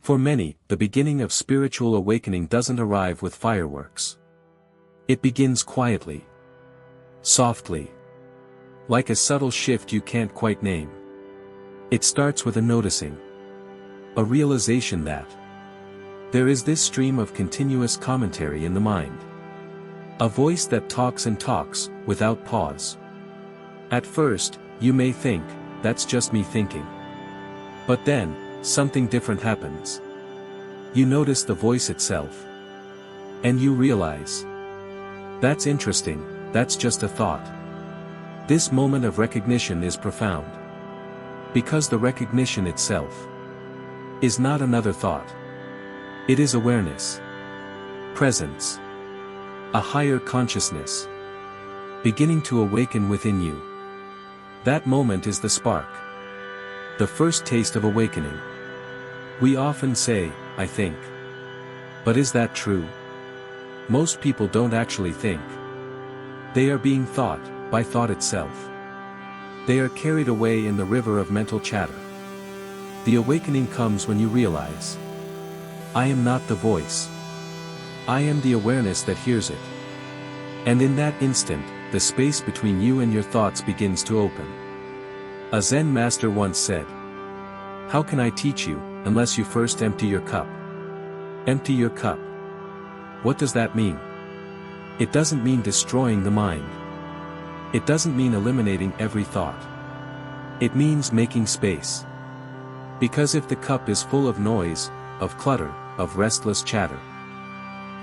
For many, the beginning of spiritual awakening doesn't arrive with fireworks. It begins quietly. Softly. Like a subtle shift you can't quite name. It starts with a noticing. A realization that there is this stream of continuous commentary in the mind. A voice that talks and talks, without pause. At first, you may think, that's just me thinking. But then, something different happens. You notice the voice itself. And you realize. That's interesting, that's just a thought. This moment of recognition is profound. Because the recognition itself is not another thought. It is awareness. Presence. A higher consciousness. Beginning to awaken within you. That moment is the spark. The first taste of awakening. We often say, I think. But is that true? Most people don't actually think. They are being thought, by thought itself. They are carried away in the river of mental chatter. The awakening comes when you realize. I am not the voice. I am the awareness that hears it. And in that instant, the space between you and your thoughts begins to open. A Zen master once said, how can I teach you, unless you first empty your cup? Empty your cup. What does that mean? It doesn't mean destroying the mind. It doesn't mean eliminating every thought. It means making space. Because if the cup is full of noise, of clutter, of restless chatter,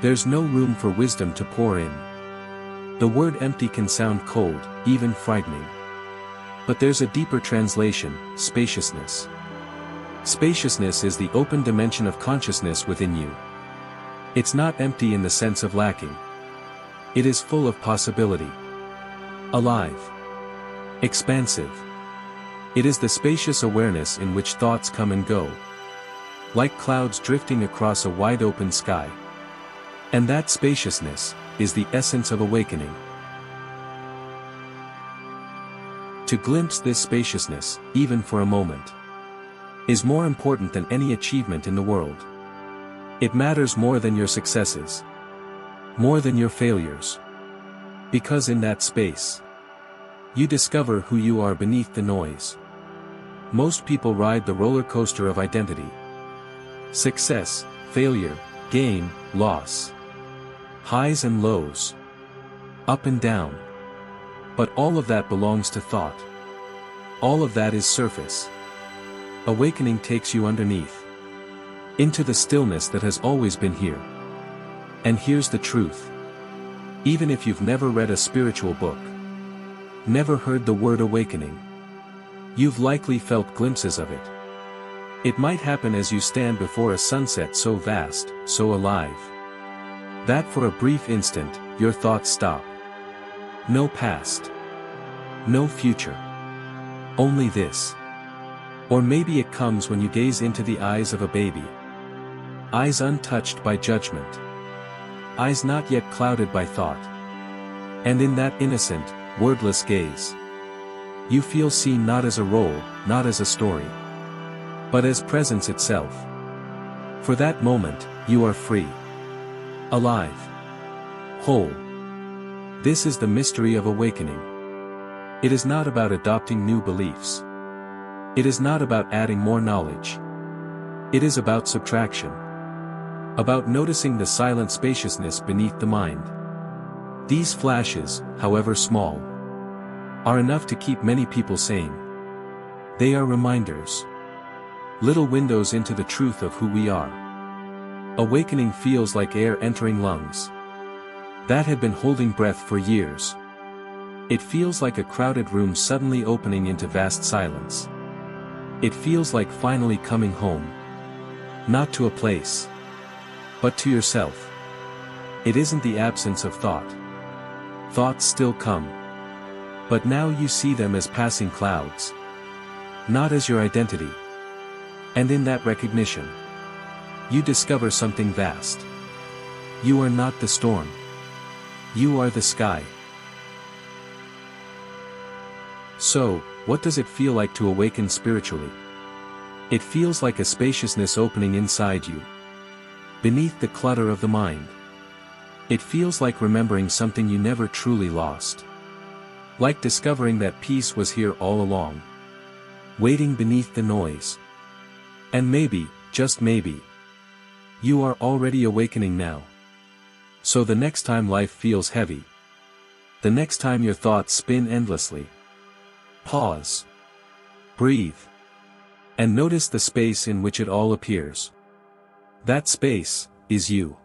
there's no room for wisdom to pour in. The word empty can sound cold, even frightening. But there's a deeper translation, spaciousness. Spaciousness is the open dimension of consciousness within you. It's not empty in the sense of lacking. It is full of possibility. Alive. Expansive. It is the spacious awareness in which thoughts come and go. Like clouds drifting across a wide open sky. And that spaciousness is the essence of awakening. To glimpse this spaciousness, even for a moment, is more important than any achievement in the world. It matters more than your successes. More than your failures. Because in that space, you discover who you are beneath the noise. Most people ride the roller coaster of identity. Success, failure, gain, loss. Highs and lows. Up and down. But all of that belongs to thought. All of that is surface. Awakening takes you underneath. Into the stillness that has always been here. And here's the truth. Even if you've never read a spiritual book, never heard the word awakening, you've likely felt glimpses of it. It might happen as you stand before a sunset so vast, so alive, that for a brief instant, your thoughts stop. No past. No future. Only this. Or maybe it comes when you gaze into the eyes of a baby. Eyes untouched by judgment. Eyes not yet clouded by thought. And in that innocent, wordless gaze, you feel seen not as a role, not as a story, but as presence itself. For that moment, you are free. Alive. Whole. This is the mystery of awakening. It is not about adopting new beliefs. It is not about adding more knowledge. It is about subtraction. About noticing the silent spaciousness beneath the mind. These flashes, however small, are enough to keep many people sane. They are reminders. Little windows into the truth of who we are. Awakening feels like air entering lungs that had been holding breath for years. It feels like a crowded room suddenly opening into vast silence. It feels like finally coming home. Not to a place, but to yourself. It isn't the absence of thought. Thoughts still come. But now you see them as passing clouds. Not as your identity. And in that recognition, you discover something vast. You are not the storm. You are the sky. So, what does it feel like to awaken spiritually? It feels like a spaciousness opening inside you, beneath the clutter of the mind. It feels like remembering something you never truly lost. Like discovering that peace was here all along, waiting beneath the noise. And maybe, just maybe, you are already awakening now. So the next time life feels heavy, the next time your thoughts spin endlessly, pause, breathe, and notice the space in which it all appears. That space is you.